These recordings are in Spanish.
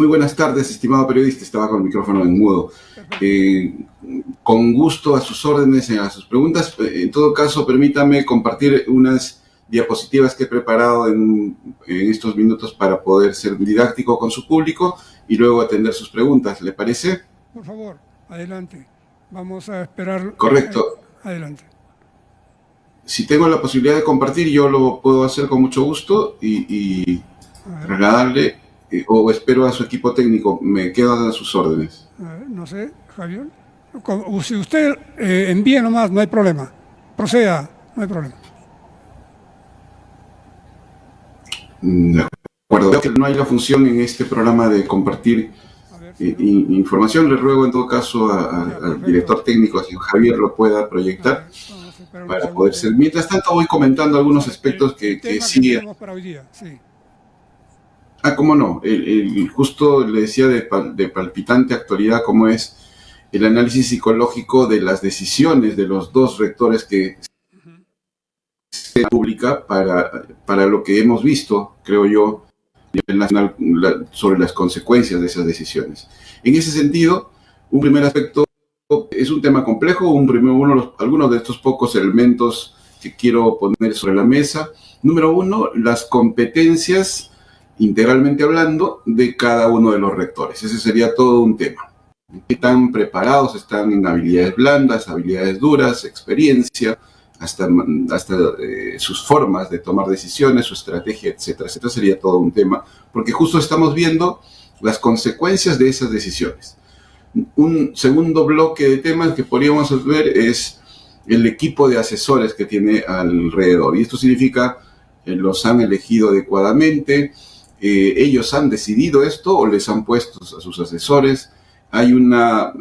Muy buenas tardes, estimado periodista. Estaba con el micrófono en mudo. Eh, con gusto a sus órdenes, a sus preguntas. En todo caso, permítame compartir unas diapositivas que he preparado en estos minutos para poder ser didáctico con su público y luego atender sus preguntas. ¿Le parece? Por favor, adelante. Vamos a esperar. Correcto. Adelante. Si tengo la posibilidad de compartir, yo lo puedo hacer con mucho gusto y trasladarle, o espero a su equipo técnico. Me quedo a sus órdenes. No sé, Javier. Si usted envía nomás, no hay problema. Proceda, no hay problema. De acuerdo. Veo que no hay la función en este programa de compartir información. Le ruego en todo caso al director técnico, al señor Javier, lo pueda proyectar para poder ser. Mientras tanto voy comentando algunos aspectos que sí. Cómo no. Justo le decía de palpitante actualidad como es el análisis psicológico de las decisiones de los dos rectores que se publica para lo que hemos visto, creo yo, a nivel nacional sobre las consecuencias de esas decisiones. En ese sentido, un primer aspecto es un tema complejo, algunos de estos pocos elementos que quiero poner sobre la mesa. Número uno, las competencias, integralmente hablando, de cada uno de los rectores. Ese sería todo un tema. ¿Qué tan preparados están en habilidades blandas, habilidades duras, experiencia, hasta sus formas de tomar decisiones, su estrategia, etcétera? Esto sería todo un tema, porque justo estamos viendo las consecuencias de esas decisiones. Un segundo bloque de temas que podríamos ver es el equipo de asesores que tiene alrededor. Y esto significa que los han elegido adecuadamente, ellos han decidido esto o les han puesto a sus asesores. ¿Hay una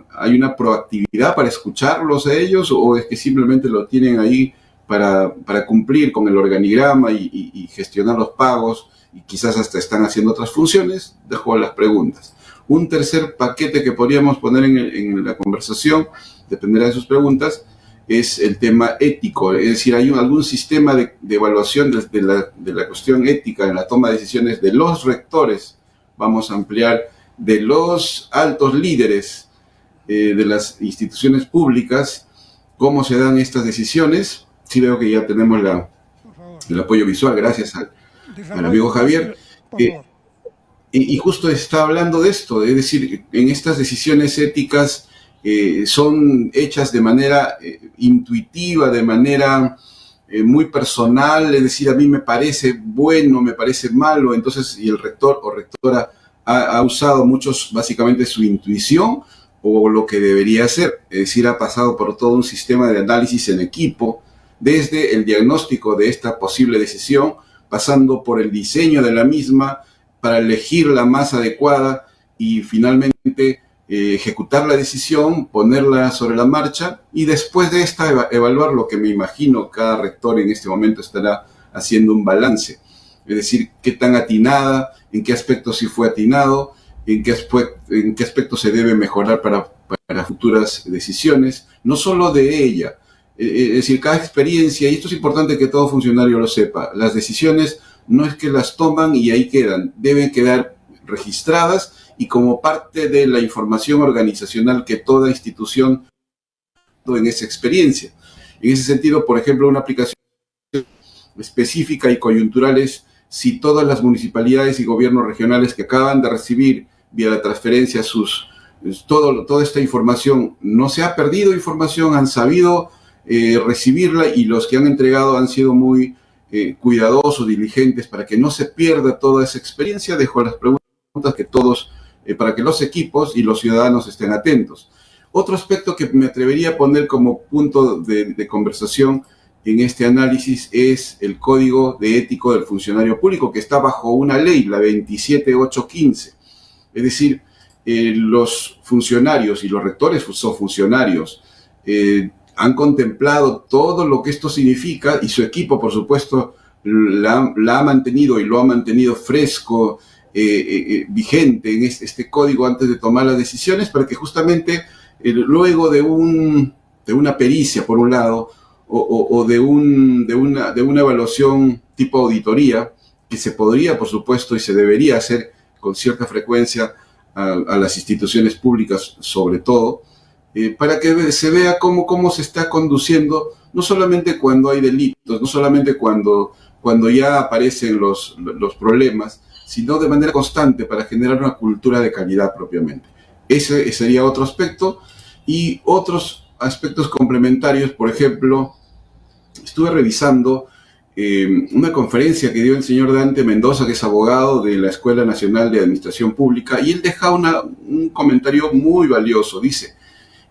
proactividad para escucharlos a ellos o es que simplemente lo tienen ahí para cumplir con el organigrama y gestionar los pagos y quizás hasta están haciendo otras funciones? Dejo las preguntas. Un tercer paquete que podríamos poner en la conversación, dependerá de sus preguntas, es el tema ético. Es decir, ¿hay algún sistema de evaluación de la cuestión ética en la toma de decisiones de los rectores? Vamos a ampliar de los altos líderes de las instituciones públicas, cómo se dan estas decisiones. Sí veo que ya tenemos el apoyo visual, gracias al amigo Javier. Y justo está hablando de esto, es decir, en estas decisiones éticas son hechas de manera intuitiva, de manera muy personal, es decir, a mí me parece bueno, me parece malo, entonces, y el rector o rectora ha usado básicamente su intuición o lo que debería hacer, es decir, ha pasado por todo un sistema de análisis en equipo, desde el diagnóstico de esta posible decisión, pasando por el diseño de la misma para elegir la más adecuada y finalmente ejecutar la decisión, ponerla sobre la marcha y después de esta evaluar lo que me imagino cada rector en este momento estará haciendo un balance. Es decir, qué tan atinada, en qué aspecto sí fue atinado, en qué aspecto se debe mejorar para futuras decisiones, no solo de ella. Es decir, cada experiencia, y esto es importante que todo funcionario lo sepa, las decisiones no es que las toman y ahí quedan, deben quedar registradas y como parte de la información organizacional que toda institución en esa experiencia. En ese sentido, por ejemplo, una aplicación específica y coyuntural es si todas las municipalidades y gobiernos regionales que acaban de recibir vía la transferencia toda esta información, no se ha perdido información, han sabido recibirla y los que han entregado han sido muy cuidadosos, diligentes para que no se pierda toda esa experiencia. Dejo las preguntas que para que los equipos y los ciudadanos estén atentos. Otro aspecto que me atrevería a poner como punto de conversación en este análisis es el Código de Ético del Funcionario Público, que está bajo una ley, la 27815. Es decir, los funcionarios y los rectores son funcionarios, han contemplado todo lo que esto significa y su equipo, por supuesto, la ha mantenido y lo ha mantenido fresco, vigente en este código antes de tomar las decisiones para que justamente luego de una pericia, por un lado, o de una evaluación tipo auditoría, que se podría, por supuesto, y se debería hacer con cierta frecuencia a las instituciones públicas sobre todo, para que se vea cómo se está conduciendo, no solamente cuando hay delitos, no solamente cuando ya aparecen los problemas, sino de manera constante para generar una cultura de calidad propiamente. Ese sería otro aspecto. Y otros aspectos complementarios, por ejemplo, estuve revisando una conferencia que dio el señor Dante Mendoza, que es abogado de la Escuela Nacional de Administración Pública, y él deja un comentario muy valioso. Dice,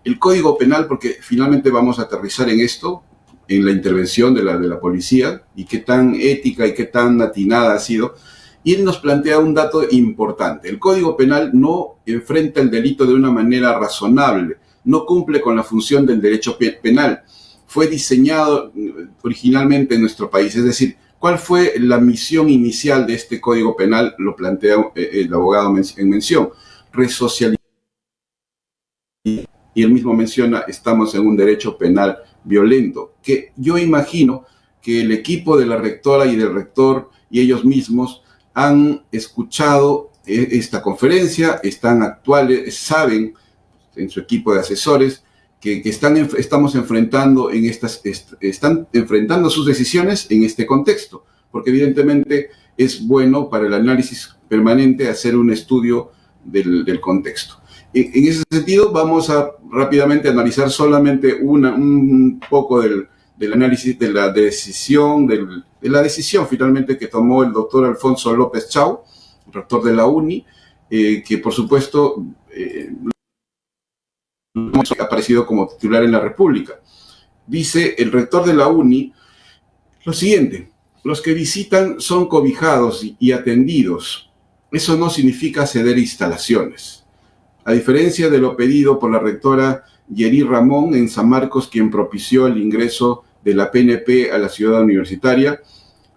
el Código Penal, porque finalmente vamos a aterrizar en esto, en la intervención de la policía, y qué tan ética y qué tan atinada ha sido, y él nos plantea un dato importante. El Código Penal no enfrenta el delito de una manera razonable, no cumple con la función del derecho penal. Fue diseñado originalmente en nuestro país, es decir, ¿cuál fue la misión inicial de este Código Penal? Lo plantea el abogado en mención, resocializar. Y él mismo menciona, estamos en un derecho penal violento, que yo imagino que el equipo de la rectora y del rector y ellos mismos han escuchado esta conferencia, están actuales, saben en su equipo de asesores que estamos enfrentando están enfrentando sus decisiones en este contexto, porque evidentemente es bueno para el análisis permanente hacer un estudio del contexto. En ese sentido, vamos a rápidamente analizar solamente un poco del análisis de la decisión, de la decisión finalmente que tomó el doctor Alfonso López Chau, rector de la UNI, que por supuesto ha aparecido como titular en la República. Dice el rector de la UNI lo siguiente: los que visitan son cobijados y atendidos. Eso no significa ceder instalaciones. A diferencia de lo pedido por la rectora Yeri Ramón en San Marcos, quien propició el ingreso de la PNP a la ciudad universitaria,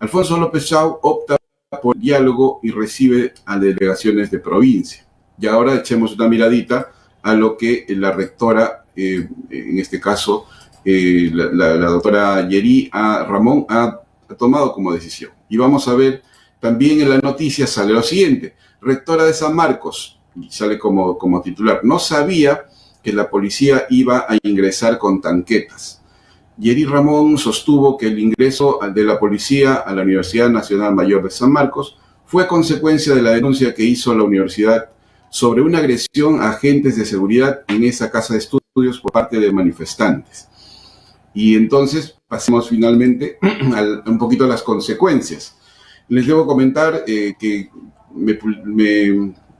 Alfonso López Chau opta por diálogo y recibe a delegaciones de provincia. Y ahora echemos una miradita a lo que la rectora, en este caso la doctora Yeri Ramón, ha tomado como decisión. Y vamos a ver, también en la noticia sale lo siguiente: rectora de San Marcos, sale como titular, no sabía que la policía iba a ingresar con tanquetas. Yeri Ramón sostuvo que el ingreso de la policía a la Universidad Nacional Mayor de San Marcos fue consecuencia de la denuncia que hizo la universidad sobre una agresión a agentes de seguridad en esa casa de estudios por parte de manifestantes. Y entonces pasemos finalmente un poquito a las consecuencias. Les debo comentar que me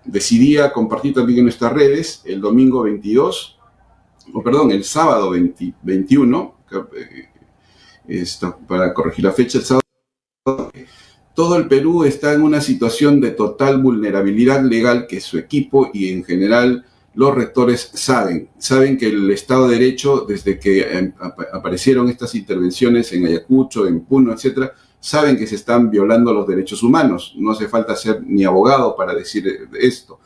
decidí a compartir también en nuestras redes el el sábado 21, para corregir la fecha, el sábado, todo el Perú está en una situación de total vulnerabilidad legal que su equipo y en general los rectores saben que el Estado de Derecho, desde que aparecieron estas intervenciones en Ayacucho, en Puno, etcétera, saben que se están violando los derechos humanos. No hace falta ser ni abogado para decir esto.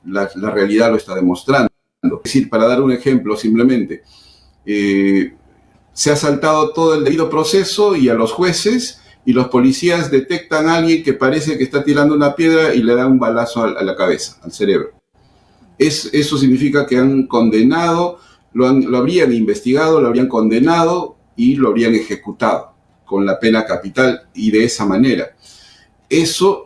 La realidad lo está demostrando. Es decir, para dar un ejemplo simplemente, se ha saltado todo el debido proceso y a los jueces, y los policías detectan a alguien que parece que está tirando una piedra y le dan un balazo a la cabeza, al cerebro. Eso significa que han condenado, lo habrían investigado, lo habrían condenado y lo habrían ejecutado con la pena capital, y de esa manera. Esto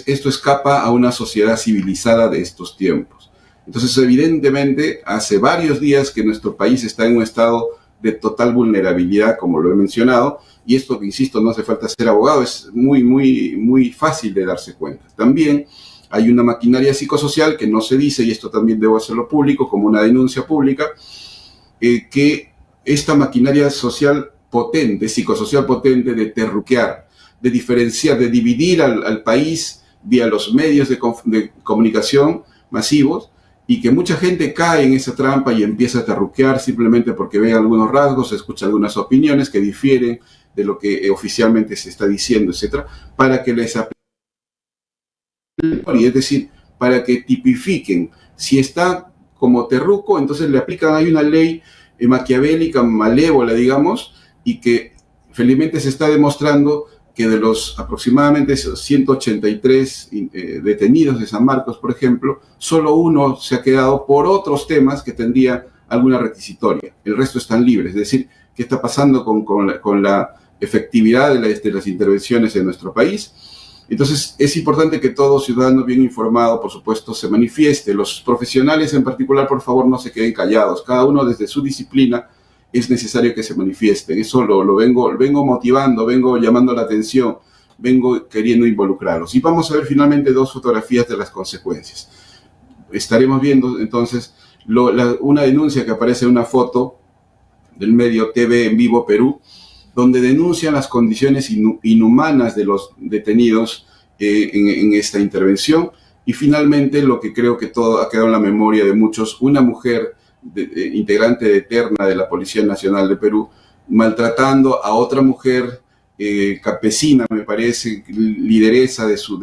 escapa a una sociedad civilizada de estos tiempos. Entonces, evidentemente, hace varios días que nuestro país está en un estado de total vulnerabilidad, como lo he mencionado, y esto, insisto, no hace falta ser abogado, es muy, muy, muy fácil de darse cuenta. También hay una maquinaria psicosocial que no se dice, y esto también debo hacerlo público, como una denuncia pública, que esta maquinaria social potente, psicosocial potente, de terruquear, de diferenciar, de dividir al país vía los medios de comunicación masivos, y que mucha gente cae en esa trampa y empieza a terruquear simplemente porque ve algunos rasgos, escucha algunas opiniones que difieren de lo que oficialmente se está diciendo, etcétera, para que les apliquen, es decir, para que tipifiquen. Si está como terruco, entonces le aplican, hay una ley maquiavélica, malévola, digamos, y que felizmente se está demostrando que de los aproximadamente 183 detenidos de San Marcos, por ejemplo, solo uno se ha quedado por otros temas que tendría alguna requisitoria. El resto están libres. Es decir, ¿qué está pasando con la efectividad de las intervenciones en nuestro país? Entonces, es importante que todo ciudadano bien informado, por supuesto, se manifieste. Los profesionales en particular, por favor, no se queden callados. Cada uno desde su disciplina es necesario que se manifiesten. Eso lo vengo motivando, vengo llamando la atención, vengo queriendo involucrarlos. Y vamos a ver finalmente dos fotografías de las consecuencias. Estaremos viendo entonces una denuncia que aparece en una foto del medio TV en Vivo Perú, donde denuncian las condiciones inhumanas de los detenidos en esta intervención. Y finalmente, lo que creo que todo ha quedado en la memoria de muchos, una mujer integrante de Terna de la Policía Nacional de Perú, maltratando a otra mujer campesina, me parece, lideresa de su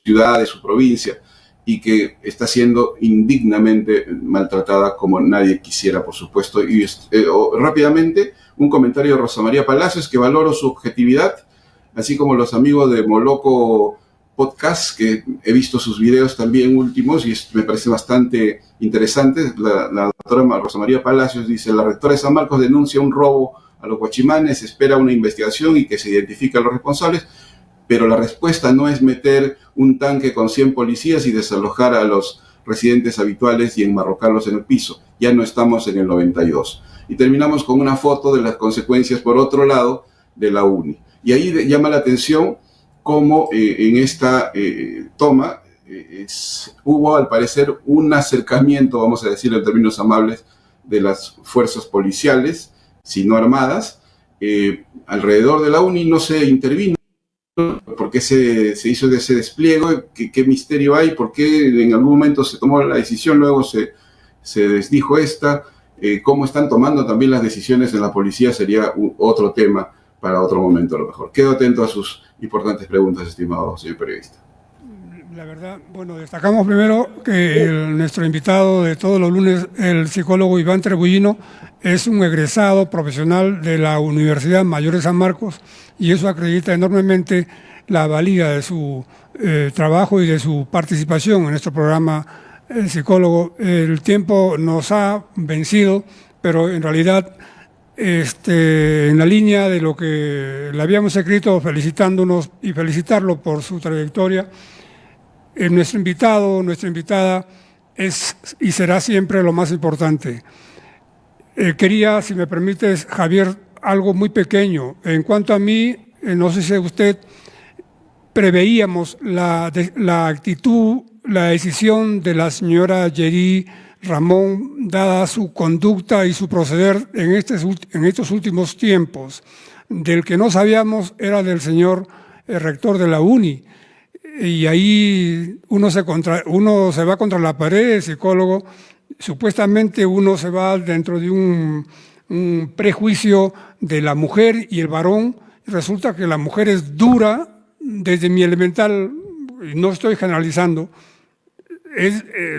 ciudad, de su provincia, y que está siendo indignamente maltratada como nadie quisiera, por supuesto. Y rápidamente, un comentario de Rosa María Palacios, que valoro su objetividad, así como los amigos de Moloco Podcast, que he visto sus videos también últimos y me parece bastante interesante. La doctora Rosa María Palacios dice: la rectora de San Marcos denuncia un robo a los guachimanes, espera una investigación y que se identifiquen a los responsables, pero la respuesta no es meter un tanque con 100 policías y desalojar a los residentes habituales y enmarrocarlos en el piso. Ya no estamos en el 92. Y terminamos con una foto de las consecuencias, por otro lado, de la UNI. Y ahí llama la atención cómo en esta toma hubo, al parecer, un acercamiento, vamos a decirlo en términos amables, de las fuerzas policiales, si no armadas, alrededor de la UNI. No se intervino. ¿Por qué se hizo ese despliegue? ¿Qué misterio hay? ¿Por qué en algún momento se tomó la decisión, luego se desdijo esta? ¿Cómo están tomando también las decisiones en la policía? Sería otro tema para otro momento a lo mejor. Quedo atento a sus importantes preguntas, estimado señor periodista. La verdad, bueno, destacamos primero que nuestro invitado de todos los lunes, el psicólogo Iván Trebullino, es un egresado profesional de la Universidad Mayor de San Marcos, y eso acredita enormemente la valía de su trabajo y de su participación en nuestro programa Psicólogo. El tiempo nos ha vencido, pero en realidad, en la línea de lo que le habíamos escrito, felicitándonos y felicitarlo por su trayectoria, nuestro invitado, nuestra invitada es y será siempre lo más importante. Quería, si me permites, Javier, algo muy pequeño. En cuanto a mí, no sé si usted preveíamos la actitud, la decisión de la señora Yeri Ramón, dada su conducta y su proceder en estos últimos tiempos. Del que no sabíamos era del señor rector de la UNI. Y ahí uno se va contra la pared, psicólogo. Supuestamente uno se va dentro de un prejuicio de la mujer y el varón. Resulta que la mujer es dura, desde mi elemental, y no estoy generalizando.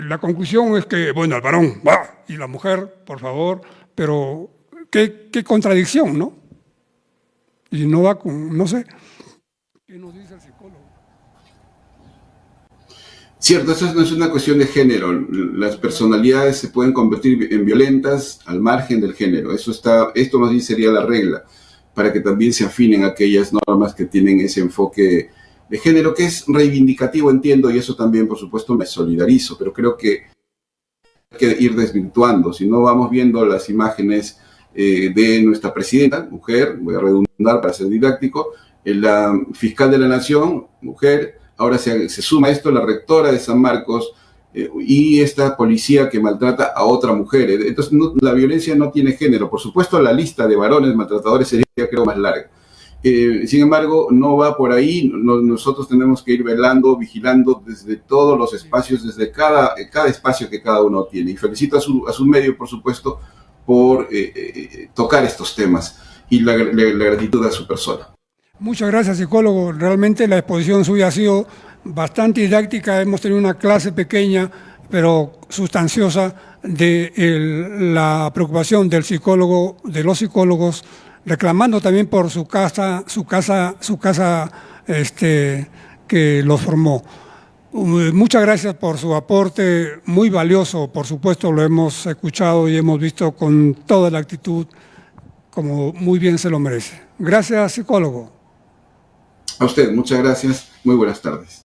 La conclusión es que, bueno, el varón va y la mujer, por favor, pero qué contradicción, ¿no? Y no va con, no sé, ¿qué nos dice el psicólogo? Cierto, eso no es una cuestión de género. Las personalidades se pueden convertir en violentas al margen del género. Esto más bien sería la regla, para que también se afinen aquellas normas que tienen ese enfoque de género, que es reivindicativo, entiendo, y eso también, por supuesto, me solidarizo, pero creo que hay que ir desvirtuando. Si no, vamos viendo las imágenes de nuestra presidenta, mujer, voy a redundar para ser didáctico, la fiscal de la Nación, mujer. Ahora se suma a esto la rectora de San Marcos y esta policía que maltrata a otra mujer. Entonces, la violencia no tiene género. Por supuesto, la lista de varones maltratadores sería, creo, más larga. Sin embargo, no va por ahí. Nosotros tenemos que ir velando, vigilando desde todos los espacios, desde cada espacio que cada uno tiene. Y felicito a su medio, por supuesto, por tocar estos temas y la gratitud a su persona. Muchas gracias, psicólogo. Realmente la exposición suya ha sido bastante didáctica. Hemos tenido una clase pequeña, pero sustanciosa, de la preocupación del psicólogo, de los psicólogos, reclamando también por su casa, que los formó. Muchas gracias por su aporte, muy valioso, por supuesto, lo hemos escuchado y hemos visto con toda la actitud, como muy bien se lo merece. Gracias, psicólogo. A usted, muchas gracias. Muy buenas tardes.